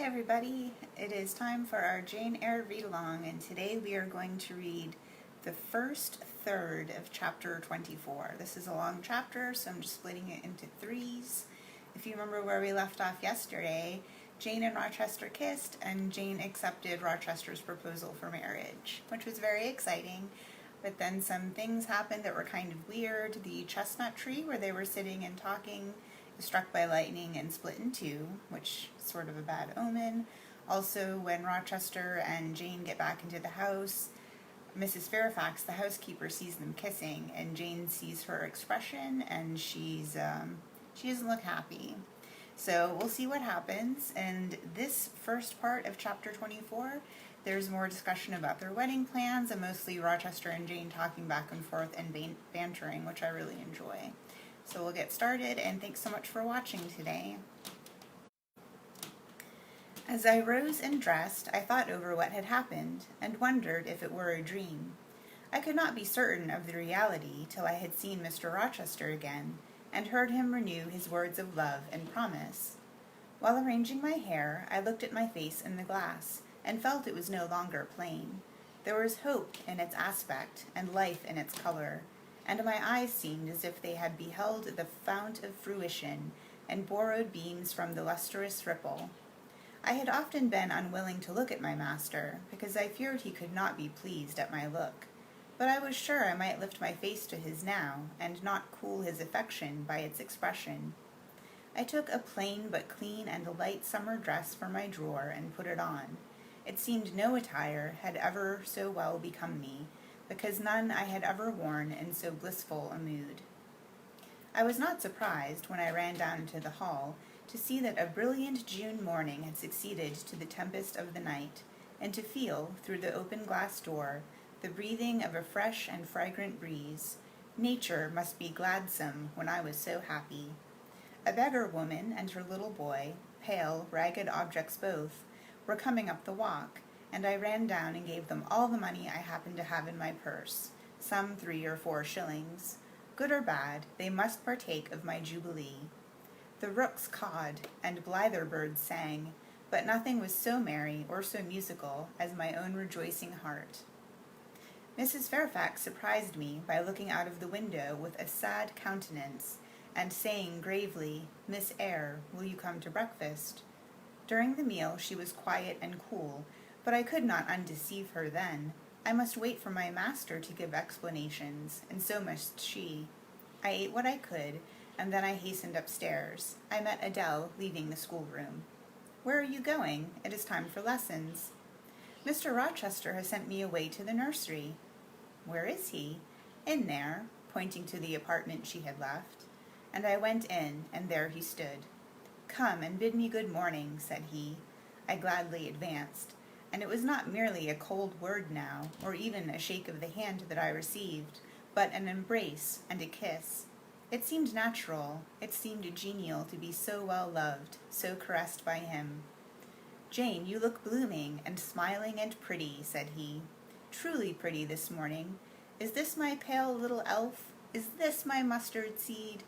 Hi everybody, it is time for our Jane Eyre read-along, and today we are going to read the first third of chapter 24. This is a long chapter, so I'm just splitting it into threes. If you remember where we left off yesterday, Jane and Rochester kissed, and Jane accepted Rochester's proposal for marriage, which was very exciting. But then some things happened that were kind of weird. The chestnut tree where they were sitting and talking was struck by lightning and split in two, which is sort of a bad omen. Also, when Rochester and Jane get back into the house, Mrs. Fairfax, the housekeeper, sees them kissing, and Jane sees her expression, and she doesn't look happy. So we'll see what happens. And this first part of chapter 24, there's more discussion about their wedding plans, and mostly Rochester and Jane talking back and forth and bantering, which I really enjoy. So we'll get started, and thanks so much for watching today. As I rose and dressed, I thought over what had happened, and wondered if it were a dream. I could not be certain of the reality till I had seen Mr. Rochester again, and heard him renew his words of love and promise. While arranging my hair, I looked at my face in the glass, and felt it was no longer plain. There was hope in its aspect, and life in its color, and my eyes seemed as if they had beheld the fount of fruition, and borrowed beams from the lustrous ripple. I had often been unwilling to look at my master, because I feared he could not be pleased at my look, but I was sure I might lift my face to his now, and not cool his affection by its expression. I took a plain but clean and light summer dress from my drawer and put it on. It seemed no attire had ever so well become me, because none I had ever worn in so blissful a mood. I was not surprised, when I ran down into the hall, to see that a brilliant June morning had succeeded to the tempest of the night, and to feel, through the open glass door, the breathing of a fresh and fragrant breeze. Nature must be gladsome when I was so happy. A beggar woman and her little boy, pale, ragged objects both, were coming up the walk, and I ran down and gave them all the money I happened to have in my purse, some 3 or 4 shillings. Good or bad, they must partake of my jubilee. The rooks cawed, and blither birds sang, but nothing was so merry or so musical as my own rejoicing heart. Mrs. Fairfax surprised me by looking out of the window with a sad countenance, and saying gravely, "Miss Eyre, will you come to breakfast?" During the meal she was quiet and cool, but I could not undeceive her then. I must wait for my master to give explanations, and so must she. I ate what I could, and then I hastened upstairs. I met Adele leaving the schoolroom. "Where are you going? It is time for lessons." "Mr. Rochester has sent me away to the nursery." "Where is he?" "In there," pointing to the apartment she had left. And I went in, and there he stood. "Come and bid me good morning," said he. I gladly advanced, and it was not merely a cold word now, or even a shake of the hand that I received, but an embrace and a kiss. It seemed natural, it seemed genial to be so well loved, so caressed by him. "Jane, you look blooming, and smiling and pretty," said he. "Truly pretty this morning. Is this my pale little elf? Is this my mustard seed?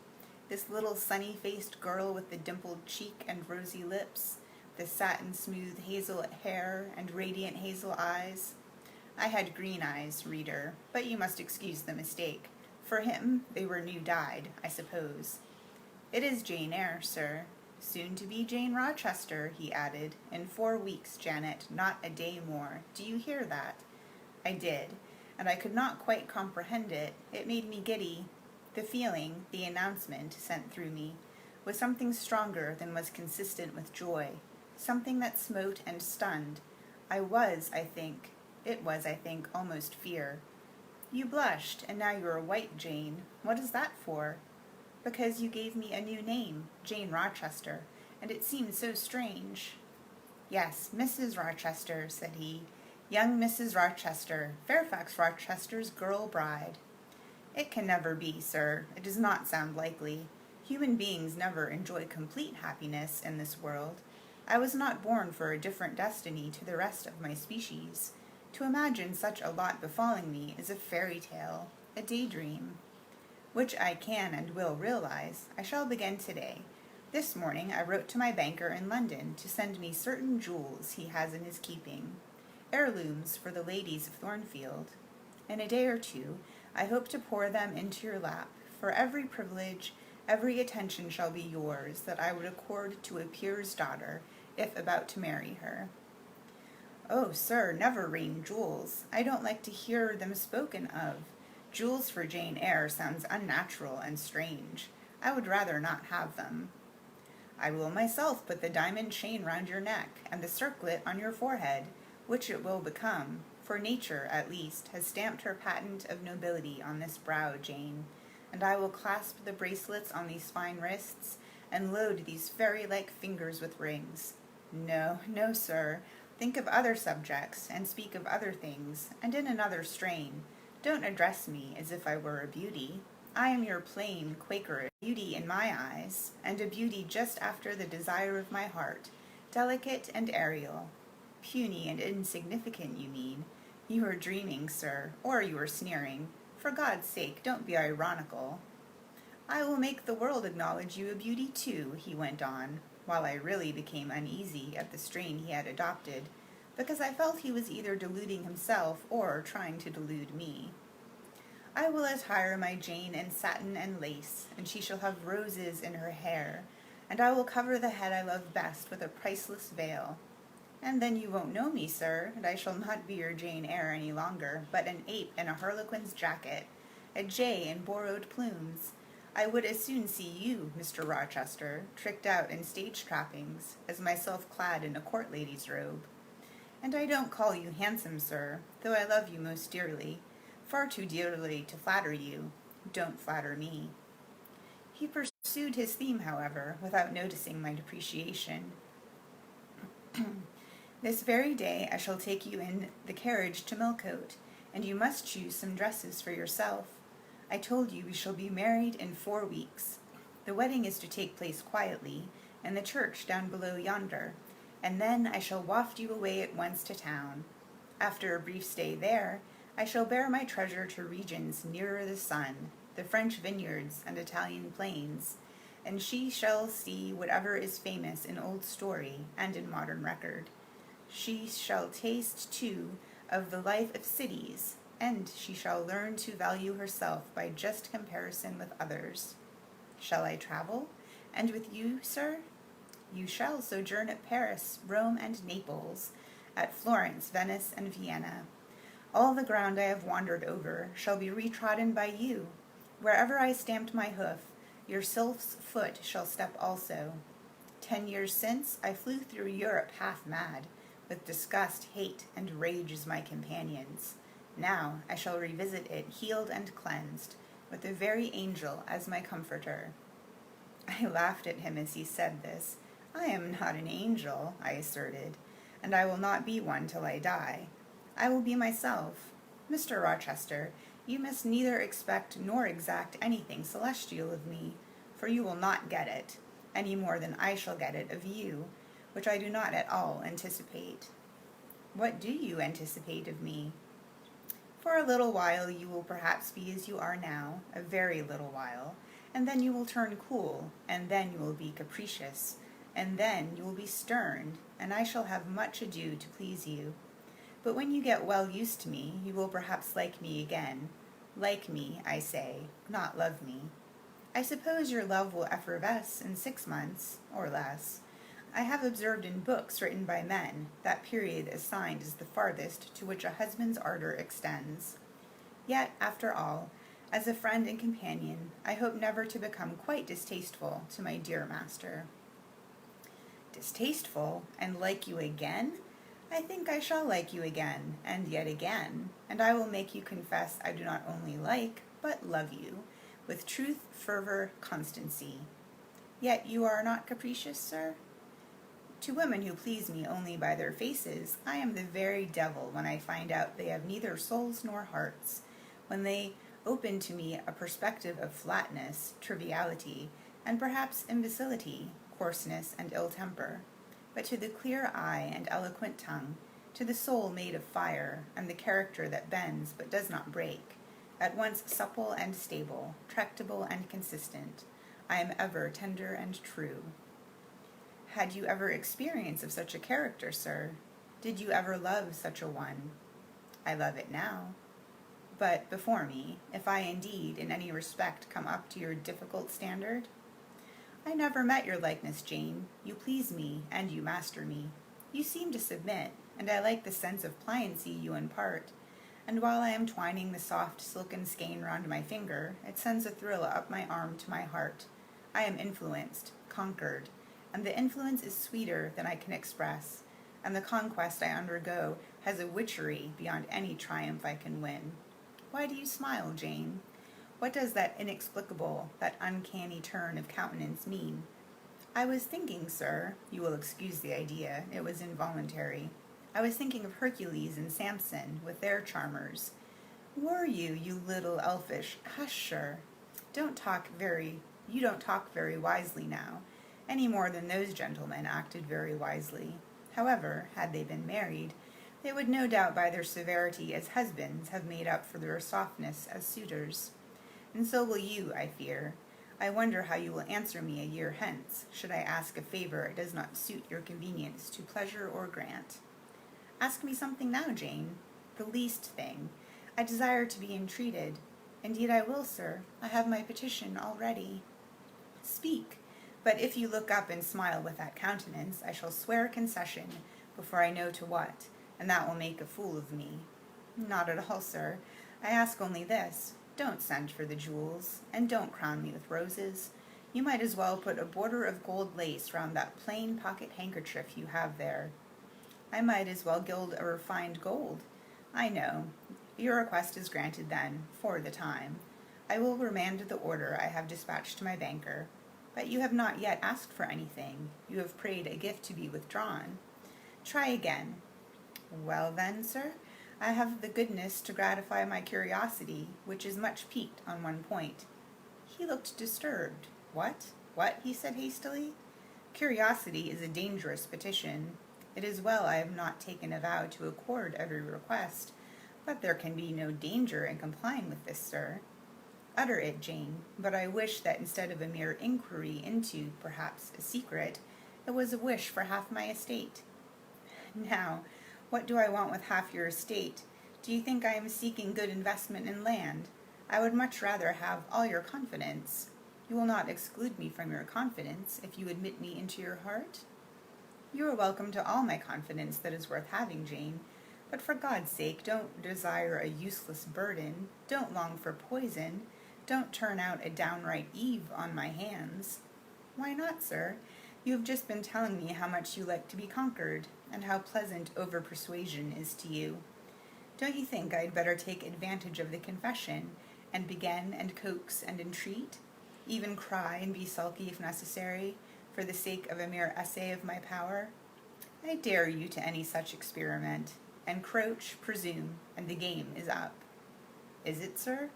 This little sunny-faced girl with the dimpled cheek and rosy lips, the satin-smooth hazel hair and radiant hazel eyes?" I had green eyes, reader, but you must excuse the mistake. For him, they were new-dyed, I suppose. "It is Jane Eyre, sir. Soon to be Jane Rochester," he added. "In 4 weeks, Janet, not a day more. Do you hear that?" I did, and I could not quite comprehend it. It made me giddy. The feeling, the announcement, sent through me, was something stronger than was consistent with joy, something that smote and stunned. It was, I think, almost fear. "You blushed, and now you are white, Jane. What is that for?" "Because you gave me a new name, Jane Rochester, and it seemed so strange." "Yes, Mrs. Rochester," said he. "Young Mrs. Rochester, Fairfax Rochester's girl bride." "It can never be, sir. It does not sound likely. Human beings never enjoy complete happiness in this world. I was not born for a different destiny to the rest of my species. To imagine such a lot befalling me is a fairy tale, a daydream, which I can and will realize. I shall begin today. This morning I wrote to my banker in London to send me certain jewels he has in his keeping, heirlooms for the ladies of Thornfield. In a day or two I hope to pour them into your lap, for every privilege, every attention shall be yours that I would accord to a peer's daughter, if about to marry her. Oh, sir, never rain jewels. I don't like to hear them spoken of. Jewels for Jane Eyre sounds unnatural and strange. I would rather not have them. I will myself put the diamond chain round your neck, and the circlet on your forehead, which it will become, for nature, at least, has stamped her patent of nobility on this brow, Jane, and I will clasp the bracelets on these fine wrists, and load these fairy-like fingers with rings. No, no, sir, think of other subjects, and speak of other things, and in another strain. Don't address me as if I were a beauty. I am your plain Quaker beauty in my eyes, and a beauty just after the desire of my heart, delicate and aerial. Puny and insignificant, you mean. You are dreaming, sir, or you are sneering. For God's sake, don't be ironical. I will make the world acknowledge you a beauty too, he went on, while I really became uneasy at the strain he had adopted, because I felt he was either deluding himself or trying to delude me. I will attire my Jane in satin and lace, and she shall have roses in her hair, and I will cover the head I love best with a priceless veil. And then you won't know me, sir, and I shall not be your Jane Eyre any longer, but an ape in a harlequin's jacket, a jay in borrowed plumes. I would as soon see you, Mr. Rochester, tricked out in stage trappings, as myself clad in a court lady's robe. And I don't call you handsome, sir, though I love you most dearly, far too dearly to flatter you. Don't flatter me. He pursued his theme, however, without noticing my depreciation. This very day I shall take you in the carriage to Millcote, and you must choose some dresses for yourself. I told you we shall be married in 4 weeks. The wedding is to take place quietly, in the church down below yonder, and then I shall waft you away at once to town. After a brief stay there, I shall bear my treasure to regions nearer the sun, the French vineyards and Italian plains, and she shall see whatever is famous in old story and in modern record. She shall taste, too, of the life of cities, and she shall learn to value herself by just comparison with others. Shall I travel? And with you, sir? You shall sojourn at Paris, Rome, and Naples, at Florence, Venice, and Vienna. All the ground I have wandered over shall be retrodden by you. Wherever I stamped my hoof, your sylph's foot shall step also. 10 years since, I flew through Europe half mad, with disgust, hate, and rage as my companions. Now I shall revisit it healed and cleansed, with the very angel as my comforter. I laughed at him as he said this. I am not an angel, I asserted, and I will not be one till I die. I will be myself. Mr. Rochester, you must neither expect nor exact anything celestial of me, for you will not get it, any more than I shall get it of you, which I do not at all anticipate. What do you anticipate of me? For a little while you will perhaps be as you are now, a very little while, and then you will turn cool, and then you will be capricious, and then you will be stern, and I shall have much ado to please you. But when you get well used to me, you will perhaps like me again. Like me, I say, not love me. I suppose your love will effervesce in 6 months, or less. I have observed in books written by men that period assigned as the farthest to which a husband's ardor extends. Yet, after all, as a friend and companion, I hope never to become quite distasteful to my dear master. Distasteful, and like you again? I think I shall like you again, and yet again, and I will make you confess I do not only like, but love you, with truth, fervor, constancy. Yet you are not capricious, sir? To women who please me only by their faces, I am the very devil when I find out they have neither souls nor hearts, when they open to me a perspective of flatness, triviality, and perhaps imbecility, coarseness, and ill temper. But to the clear eye and eloquent tongue, to the soul made of fire, and the character that bends but does not break, at once supple and stable, tractable and consistent, I am ever tender and true. Had you ever experience of such a character, sir? Did you ever love such a one? I love it now. But before me, if I indeed in any respect come up to your difficult standard? I never met your likeness, Jane. You please me, and you master me. You seem to submit, and I like the sense of pliancy you impart. And while I am twining the soft silken skein round my finger, it sends a thrill up my arm to my heart. I am influenced, conquered, and the influence is sweeter than I can express, and the conquest I undergo has a witchery beyond any triumph I can win. Why do you smile, Jane? What does that inexplicable, that uncanny turn of countenance mean? I was thinking, sir, you will excuse the idea, it was involuntary. I was thinking of Hercules and Samson with their charmers. Were you, you little elfish, hush, sir. You don't talk very wisely now, any more than those gentlemen acted very wisely. However, had they been married, they would no doubt by their severity as husbands have made up for their softness as suitors. And so will you, I fear. I wonder how you will answer me a year hence, should I ask a favor it does not suit your convenience to pleasure or grant. Ask me something now, Jane, the least thing. I desire to be entreated. Indeed I will, sir. I have my petition all ready. Speak, but if you look up and smile with that countenance, I shall swear concession before I know to what, and that will make a fool of me. Not at all, sir. I ask only this. Don't send for the jewels, and don't crown me with roses. You might as well put a border of gold lace round that plain pocket handkerchief you have there. I might as well gild a refined gold. I know. Your request is granted then, for the time. I will remand the order I have dispatched to my banker. But you have not yet asked for anything. You have prayed a gift to be withdrawn. Try again. Well then, sir, I have the goodness to gratify my curiosity, which is much piqued on one point. He looked disturbed. What? He said hastily. Curiosity is a dangerous petition. It is well I have not taken a vow to accord every request, but there can be no danger in complying with this, sir. Utter it, Jane, but I wish that instead of a mere inquiry into, perhaps, a secret, it was a wish for half my estate. Now, what do I want with half your estate? Do you think I am seeking good investment in land? I would much rather have all your confidence. You will not exclude me from your confidence if you admit me into your heart? You are welcome to all my confidence that is worth having, Jane, but for God's sake don't desire a useless burden, don't long for poison, don't turn out a downright Eve on my hands. Why not, sir? You have just been telling me how much you like to be conquered, and how pleasant over-persuasion is to you. Don't you think I'd better take advantage of the confession, and begin and coax and entreat, even cry and be sulky if necessary, for the sake of a mere essay of my power? I dare you to any such experiment. Encroach, presume, and the game is up. Is it, sir?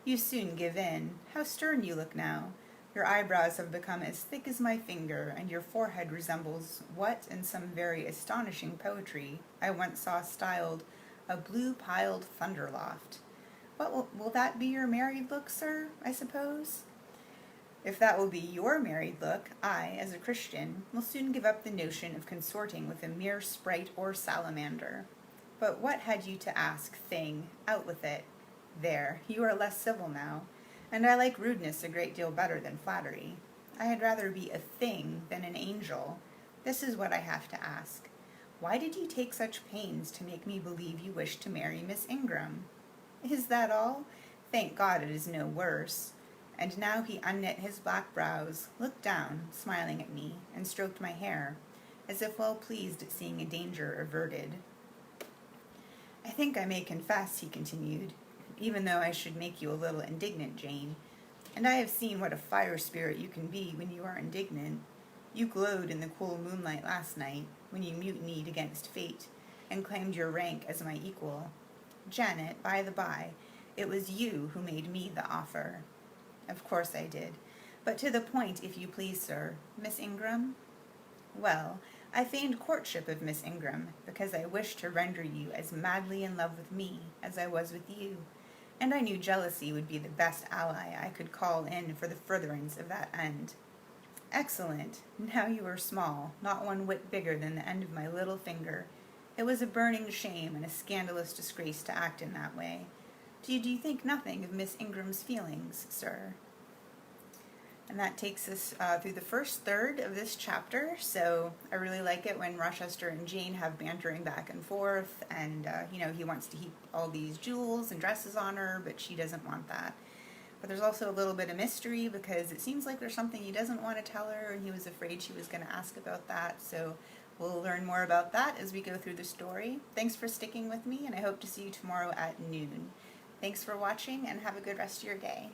You soon give in. How stern you look now. Your eyebrows have become as thick as my finger, and your forehead resembles what, in some very astonishing poetry, I once saw styled a blue-piled thunderloft. What will that be your married look, sir, I suppose? If that will be your married look, I, as a Christian, will soon give up the notion of consorting with a mere sprite or salamander. But what had you to ask, thing? Out with it. There, you are less civil now, and I like rudeness a great deal better than flattery. I had rather be a thing than an angel. This is what I have to ask. Why did you take such pains to make me believe you wished to marry Miss Ingram? Is that all? Thank God it is no worse. And now he unknit his black brows, looked down, smiling at me, and stroked my hair, as if well pleased at seeing a danger averted. I think I may confess, he continued, even though I should make you a little indignant, Jane, and I have seen what a fire spirit you can be when you are indignant. You glowed in the cool moonlight last night, when you mutinied against fate, and claimed your rank as my equal. Janet, by the by, it was you who made me the offer. Of course I did. But to the point, if you please, sir. Miss Ingram? Well, I feigned courtship of Miss Ingram, because I wished to render you as madly in love with me as I was with you, and I knew jealousy would be the best ally I could call in for the furtherance of that end. Excellent. Now you are small, not one whit bigger than the end of my little finger. It was a burning shame and a scandalous disgrace to act in that way. Do you think nothing of Miss Ingram's feelings, sir? And that takes us through the first third of this chapter. So I really like it when Rochester and Jane have bantering back and forth, and he wants to heap all these jewels and dresses on her, but she doesn't want that. But there's also a little bit of mystery because it seems like there's something he doesn't want to tell her, and he was afraid she was going to ask about that. So we'll learn more about that as we go through the story. Thanks for sticking with me, and I hope to see you tomorrow at noon. Thanks for watching, and have a good rest of your day.